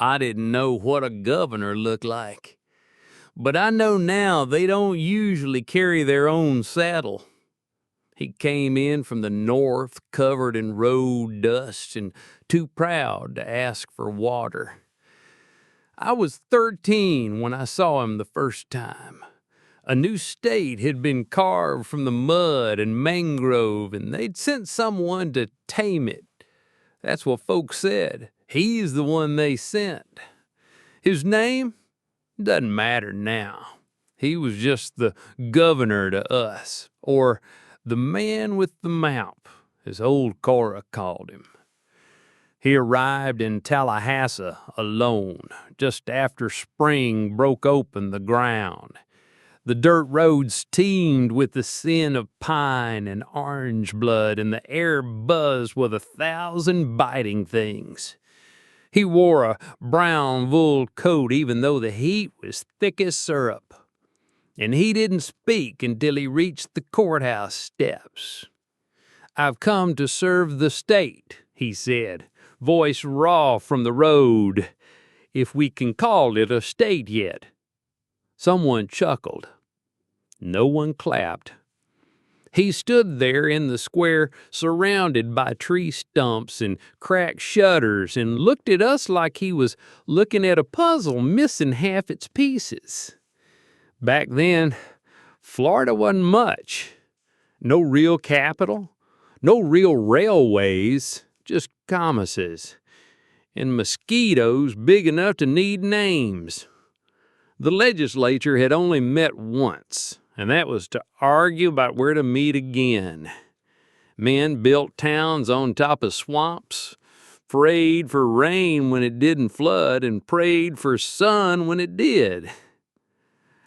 I didn't know what a governor looked like. But I know now they don't usually carry their own saddle. He came in from the north, covered in road dust and too proud to ask for water. I was 13 when I saw him the first time. A new state had been carved from the mud and mangrove, and they'd sent someone to tame it. That's what folks said. He's the one they sent. His name doesn't matter now. He was just the governor to us, or the man with the map, as old Cora called him. He arrived in Tallahassee alone, just after spring broke open the ground. The dirt roads teemed with the scent of pine and orange blood, and the air buzzed with 1,000 biting things. He wore a brown wool coat even though the heat was thick as syrup. And he didn't speak until he reached the courthouse steps. "I've come to serve the state," he said, voice raw from the road, "if we can call it a state yet." Someone chuckled. No one clapped. He stood there in the square, surrounded by tree stumps and cracked shutters, and looked at us like he was looking at a puzzle missing half its pieces. Back then, Florida wasn't much. No real capital, no real railways, just commerces, and mosquitoes big enough to need names. The legislature had only met once, and that was to argue about where to meet again. Men built towns on top of swamps, prayed for rain when it didn't flood, and prayed for sun when it did.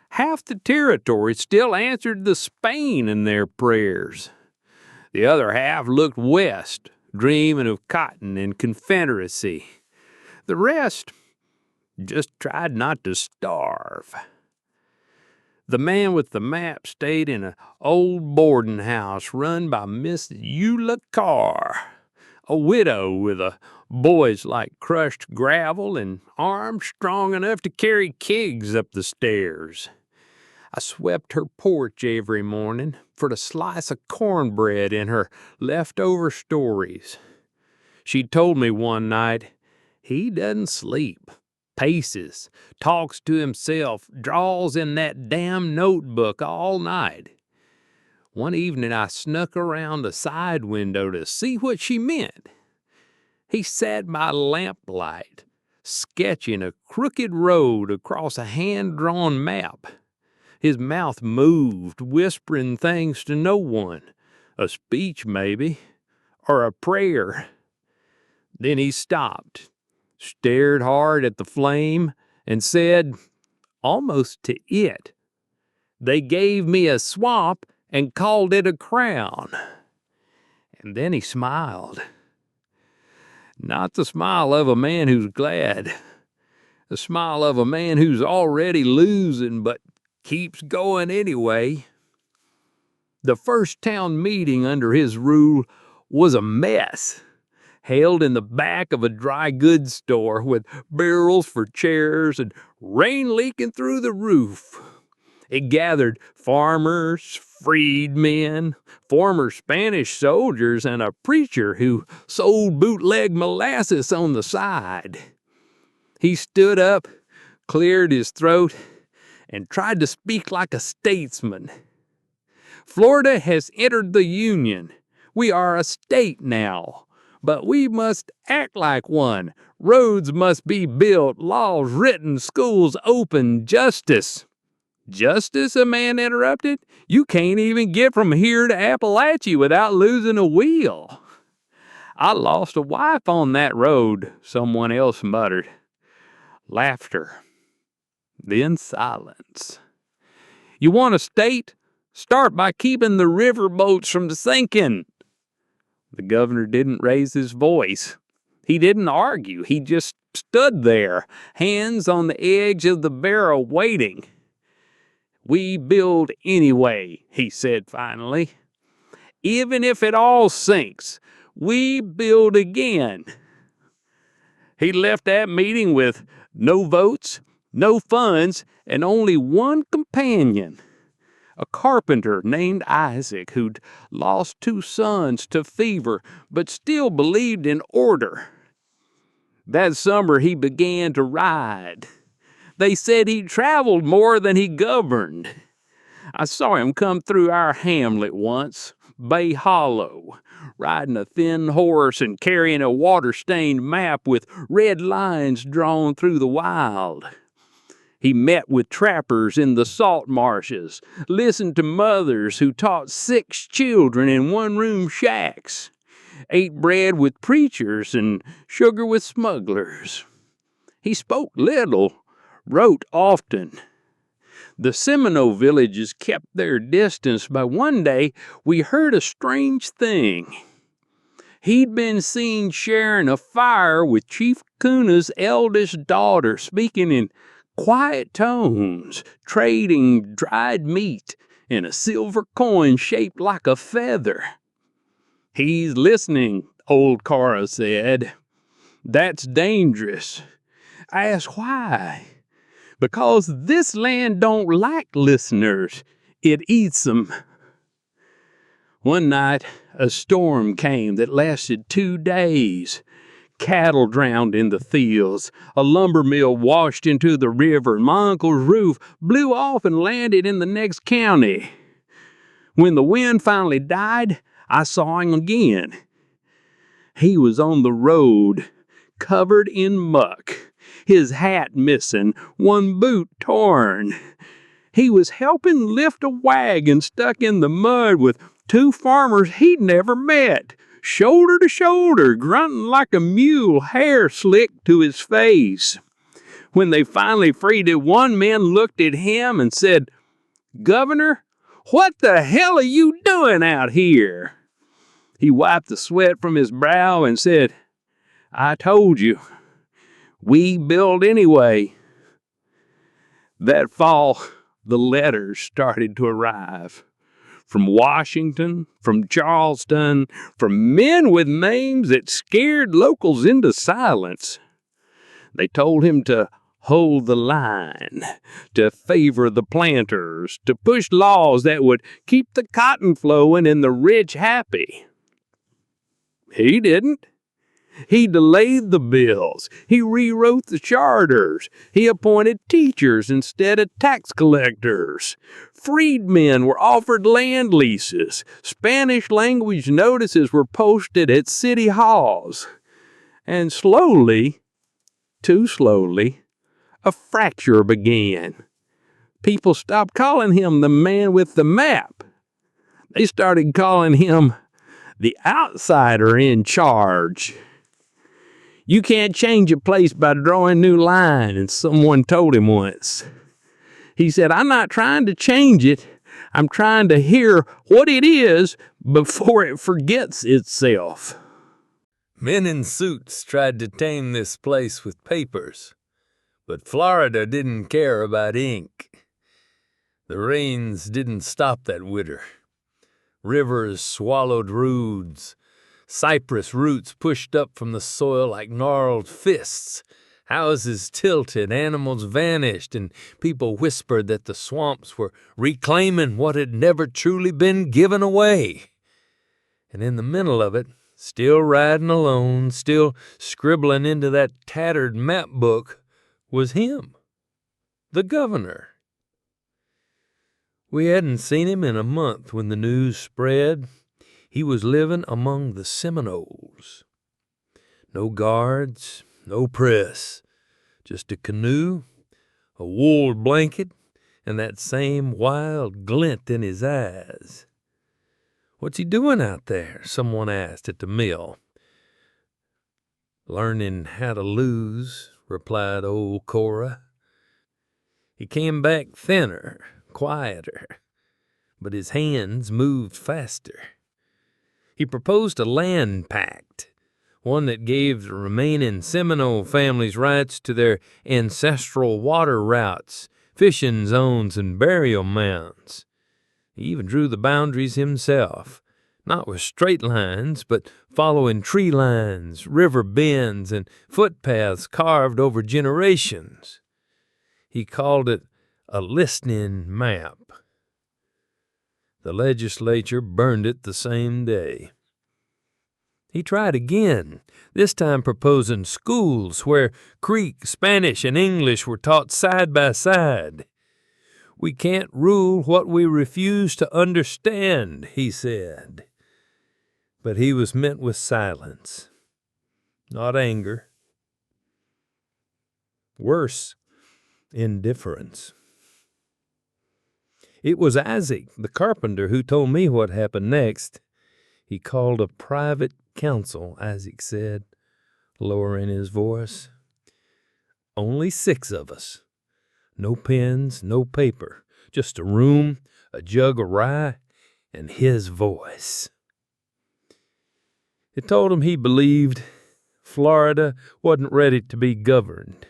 Half the territory still answered the Spain in their prayers. The other half looked west, dreaming of cotton and Confederacy. The rest just tried not to starve. The man with the map stayed in an old boarding house run by Miss Eula Carr, a widow with a boys like crushed gravel and arms strong enough to carry kegs up the stairs. I swept her porch every morning for a slice of cornbread in her leftover stories. She told me one night, "He doesn't sleep, paces, talks to himself, draws in that damn notebook all night." One evening I snuck around the side window to see what she meant. He sat by lamplight, sketching a crooked road across a hand-drawn map. His mouth moved, whispering things to no one. A speech, maybe, or a prayer. Then he stopped, stared hard at the flame, and said, almost to it, "They gave me a swamp and called it a crown." And then he smiled. Not the smile of a man who's glad. The smile of a man who's already losing but keeps going anyway. The first town meeting under his rule was a mess, held in the back of a dry goods store with barrels for chairs and rain leaking through the roof. It gathered farmers, freedmen, former Spanish soldiers, and a preacher who sold bootleg molasses on the side. He stood up, cleared his throat, and tried to speak like a statesman. "Florida has entered the Union. We are a state now, but we must act like one. Roads must be built, laws written, schools open, justice." "Justice?" a man interrupted. "You can't even get from here to Appalachia without losing a wheel." "I lost a wife on that road," someone else muttered. Laughter. Then silence. "You want a state? Start by keeping the river boats from sinking." The governor didn't raise his voice. He didn't argue. He just stood there, hands on the edge of the barrel, waiting. "We build anyway," he said finally. "Even if it all sinks, we build again." He left that meeting with no votes, no funds, and only one companion, a carpenter named Isaac who'd lost 2 sons to fever but still believed in order. That summer he began to ride. They said he traveled more than he governed. I saw him come through our hamlet once, Bay Hollow, riding a thin horse and carrying a water-stained map with red lines drawn through the wild. He met with trappers in the salt marshes, listened to mothers who taught 6 children in one-room shacks, ate bread with preachers and sugar with smugglers. He spoke little, wrote often. The Seminole villages kept their distance, but one day we heard a strange thing. He'd been seen sharing a fire with Chief Kuna's eldest daughter, speaking in quiet tones, trading dried meat and a silver coin shaped like a feather. "He's listening," old Cora said. "That's dangerous." I asked why. "Because this land don't like listeners. It eats them." One night, a storm came that lasted 2 days. Cattle drowned in the fields. A lumber mill washed into the river, and my uncle's roof blew off and landed in the next county. When the wind finally died, I saw him again. He was on the road, covered in muck, his hat missing, one boot torn. He was helping lift a wagon stuck in the mud with 2 farmers he'd never met, shoulder to shoulder, grunting like a mule, hair slicked to his face. When they finally freed it, one man looked at him and said, "Governor, what the hell are you doing out here?" He wiped the sweat from his brow and said, "I told you, we build anyway." That fall, the letters started to arrive. From Washington, from Charleston, from men with names that scared locals into silence. They told him to hold the line, to favor the planters, to push laws that would keep the cotton flowing and the rich happy. He didn't. He delayed the bills. He rewrote the charters. He appointed teachers instead of tax collectors. Freedmen were offered land leases. Spanish language notices were posted at city halls. And slowly, too slowly, a fracture began. People stopped calling him the man with the map. They started calling him the outsider in charge. "You can't change a place by drawing new line," and someone told him once. He said, "I'm not trying to change it. I'm trying to hear what it is before it forgets itself." Men in suits tried to tame this place with papers, but Florida didn't care about ink. The rains didn't stop that winter. Rivers swallowed roads. Cypress roots pushed up from the soil like gnarled fists. Houses tilted, animals vanished, and people whispered that the swamps were reclaiming what had never truly been given away. And in the middle of it, still riding alone, still scribbling into that tattered map book, was him, the governor. We hadn't seen him in a month when the news spread. He was living among the Seminoles. No guards, no press, just a canoe, a wool blanket, and that same wild glint in his eyes. "What's he doing out there?" someone asked at the mill. "Learning how to lose," replied old Cora. He came back thinner, quieter, but his hands moved faster. He proposed a land pact, one that gave the remaining Seminole families rights to their ancestral water routes, fishing zones, and burial mounds. He even drew the boundaries himself, not with straight lines, but following tree lines, river bends, and footpaths carved over generations. He called it a listening map. The legislature burned it the same day. He tried again, this time proposing schools where Creek, Spanish, and English were taught side by side. We can't rule what we refuse to understand, he said. But he was met with silence, not anger. Worse, indifference. It was Isaac, the carpenter, who told me what happened next. He called a private council, Isaac said, lowering his voice. Only 6 of us. No pens, no paper, just a room, a jug of rye, and his voice. It told him he believed Florida wasn't ready to be governed,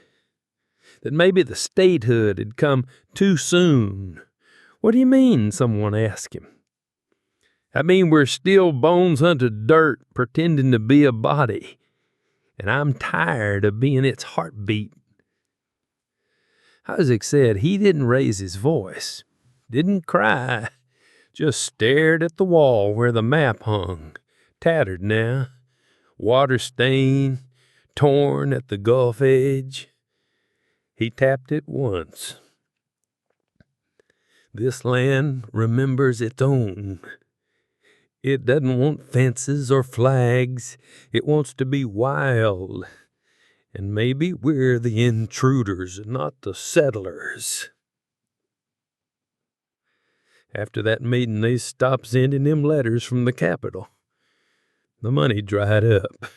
that maybe the statehood had come too soon. What do you mean? Someone asked him. I mean, we're still bones unto dirt pretending to be a body, and I'm tired of being its heartbeat. Isaac said he didn't raise his voice, didn't cry, just stared at the wall where the map hung, tattered now, water-stained, torn at the gulf edge. He tapped it once. This land remembers its own. It doesn't want fences or flags. It wants to be wild. And maybe we're the intruders, not the settlers. After that meeting, they stopped sending him letters from the capital. The money dried up.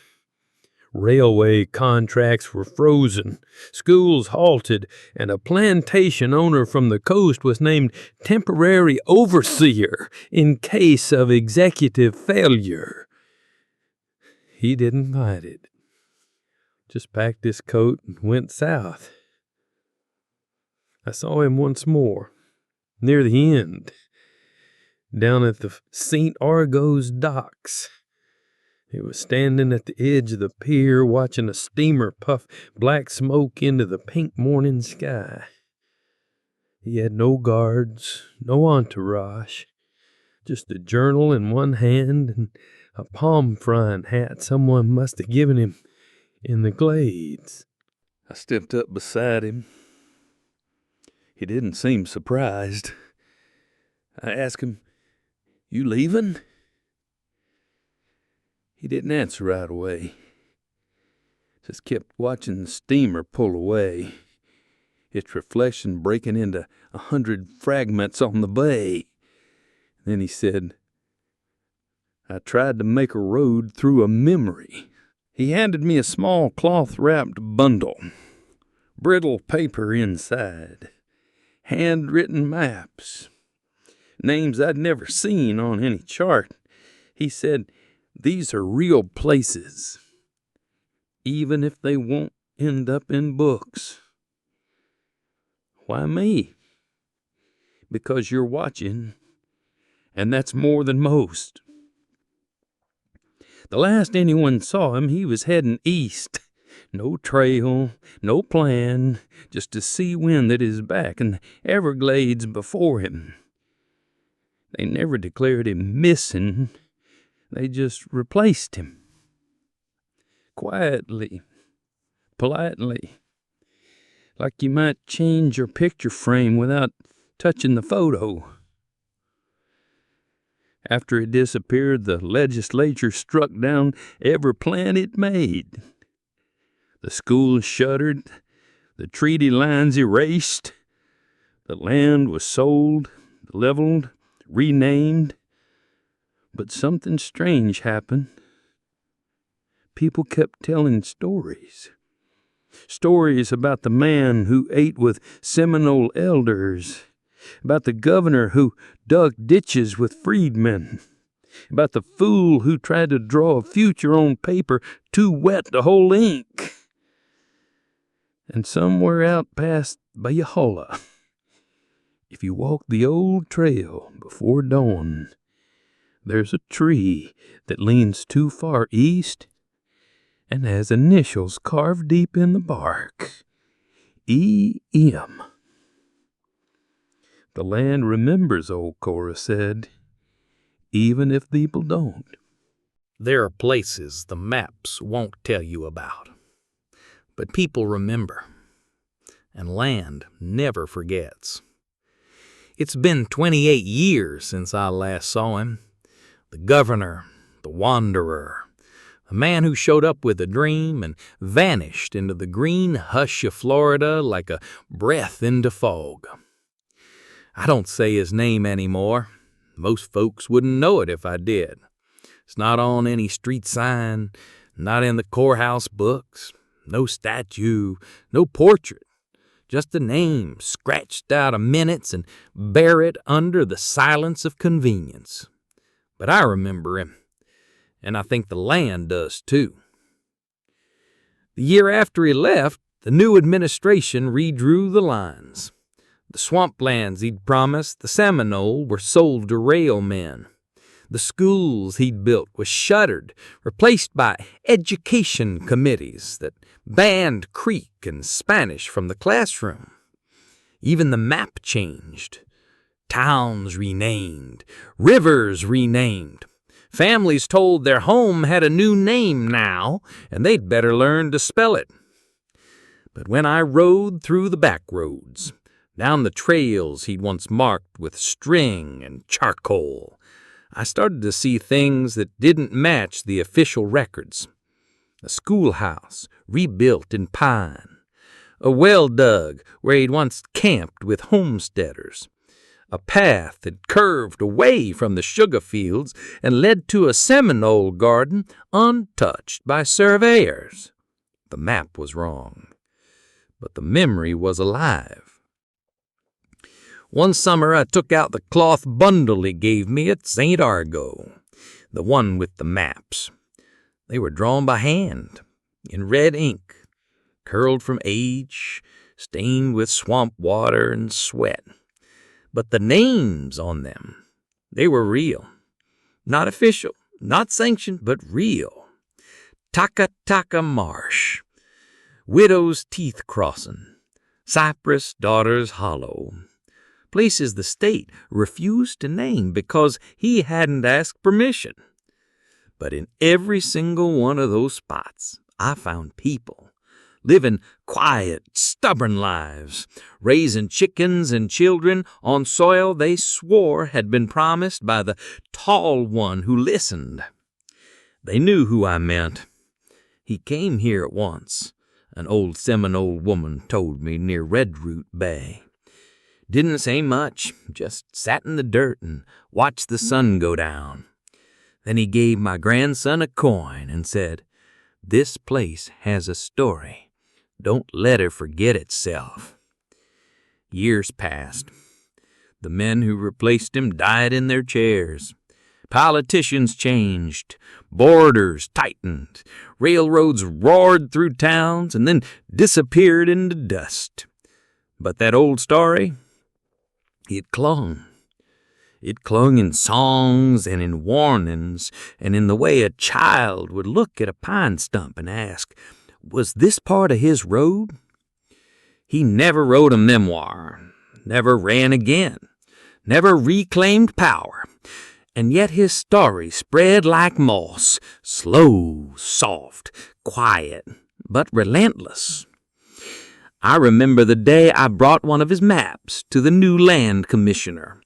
Railway contracts were frozen, schools halted, and a plantation owner from the coast was named temporary overseer in case of executive failure. He didn't fight it. Just packed his coat and went south. I saw him once more, near the end, down at the St. Argos docks. He was standing at the edge of the pier watching a steamer puff black smoke into the pink morning sky. He had no guards, no entourage, just a journal in one hand and a palm frying hat someone must have given him in the glades. I stepped up beside him. He didn't seem surprised. I asked him, "You leaving?" He didn't answer right away. Just kept watching the steamer pull away, its reflection breaking into 100 fragments on the bay. Then he said, "I tried to make a road through a memory." He handed me a small cloth-wrapped bundle, brittle paper inside, handwritten maps, names I'd never seen on any chart. He said, "These are real places, even if they won't end up in books." Why me? Because you're watching, and that's more than most. The last anyone saw him, he was heading east. No trail, no plan, just a sea wind at his back and the Everglades before him. They never declared him missing. They just replaced him. Quietly, politely, like you might change your picture frame without touching the photo. After it disappeared, the legislature struck down every plan it made. The schools shuttered, the treaty lines erased, the land was sold, leveled, renamed. But something strange happened. People kept telling stories. Stories about the man who ate with Seminole elders, about the governor who dug ditches with freedmen, about the fool who tried to draw a future on paper too wet to hold ink. And somewhere out past Bayahola, if you walk the old trail before dawn, There's a tree that leans too far east and has initials carved deep in the bark. E.M. The land remembers, old Cora said, even if people don't. There are places the maps won't tell you about, but people remember, and land never forgets. It's been 28 years since I last saw him. The governor, the wanderer, the man who showed up with a dream and vanished into the green hush of Florida like a breath into fog. I don't say his name anymore. Most folks wouldn't know it if I did. It's not on any street sign, not in the courthouse books, no statue, no portrait. Just a name scratched out of minutes and buried under the silence of convenience. But I remember him, and I think the land does too. The year after he left, the new administration redrew the lines. The swamplands he'd promised the Seminole were sold to railmen. The schools he'd built were shuttered, replaced by education committees that banned Creek and Spanish from the classroom. Even the map changed. Towns renamed, rivers renamed. Families told their home had a new name now, and they'd better learn to spell it. But when I rode through the back roads, down the trails he'd once marked with string and charcoal, I started to see things that didn't match the official records. A schoolhouse rebuilt in pine, a well dug where he'd once camped with homesteaders, a path that curved away from the sugar fields and led to a Seminole garden untouched by surveyors. The map was wrong, but the memory was alive. One summer I took out the cloth bundle he gave me at St. Argo, the one with the maps. They were drawn by hand, in red ink, curled from age, stained with swamp water and sweat. But the names on them, they were real. Not official, not sanctioned, but real. Taka Taka Marsh, Widow's Teeth Crossing, Cypress Daughter's Hollow. Places the state refused to name because he hadn't asked permission. But in every single one of those spots, I found people living quiet, stubborn lives, raising chickens and children on soil they swore had been promised by the tall one who listened. They knew who I meant. He came here at once, an old Seminole woman told me near Redroot Bay. Didn't say much, just sat in the dirt and watched the sun go down. Then he gave my grandson a coin and said, "This place has a story. Don't let her forget itself." Years passed. The men who replaced him died in their chairs. Politicians changed. Borders tightened. Railroads roared through towns and then disappeared into dust. But that old story, it clung. It clung in songs and in warnings and in the way a child would look at a pine stump and ask, was this part of his road? He never wrote a memoir, never ran again, never reclaimed power, and yet his story spread like moss, slow, soft, quiet, but relentless. I remember the day I brought one of his maps to the new land commissioner.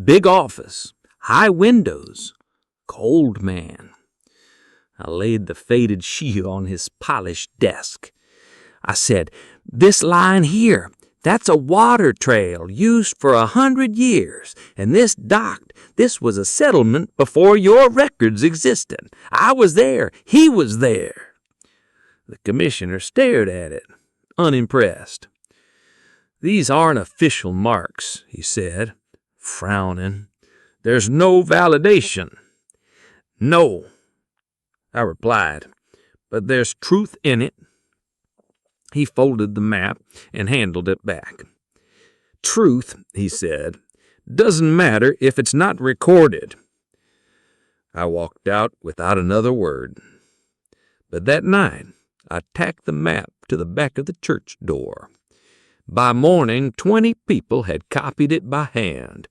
Big office, high windows, cold man. I laid the faded sheet on his polished desk. I said, "This line here, that's a water trail used for 100 years, and this dock, this was a settlement before your records existed. I was there, he was there." The commissioner stared at it, unimpressed. "These aren't official marks," he said, frowning. "There's no validation." "No," I replied, "but there's truth in it." He folded the map and handled it back. "Truth," he said, "doesn't matter if it's not recorded." I walked out without another word. But that night, I tacked the map to the back of the church door. By morning, 20 people had copied it by hand.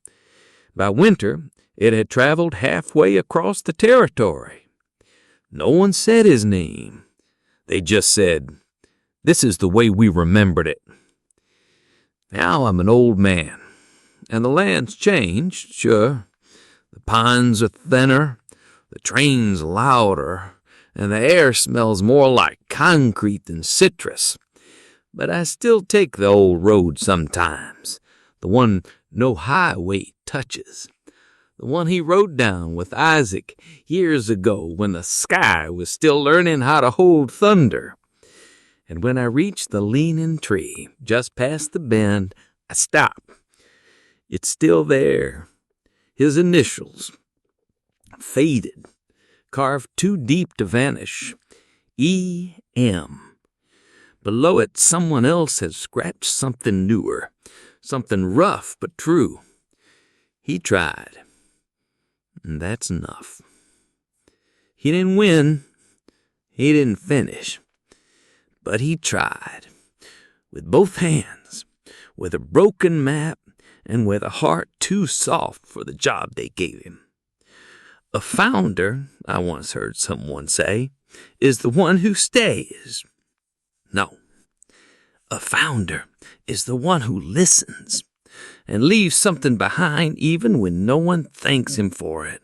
By winter, it had traveled halfway across the territory. No one said his name. They just said, "This is the way we remembered it." Now I'm an old man, and the land's changed, sure. The pines are thinner, the trains louder, and the air smells more like concrete than citrus. But I still take the old road sometimes, the one no highway touches, the one he rode down with Isaac years ago when the sky was still learning how to hold thunder. And when I reach the leaning tree just past the bend, I stop. It's still there. His initials, faded, carved too deep to vanish. E.M. Below it, someone else has scratched something newer, something rough but true. He tried, and that's enough. He didn't win. He didn't finish. But he tried, with both hands, with a broken map, and with a heart too soft for the job they gave him. A founder, I once heard someone say, is the one who stays. No, a founder is the one who listens and leaves something behind even when no one thanks him for it.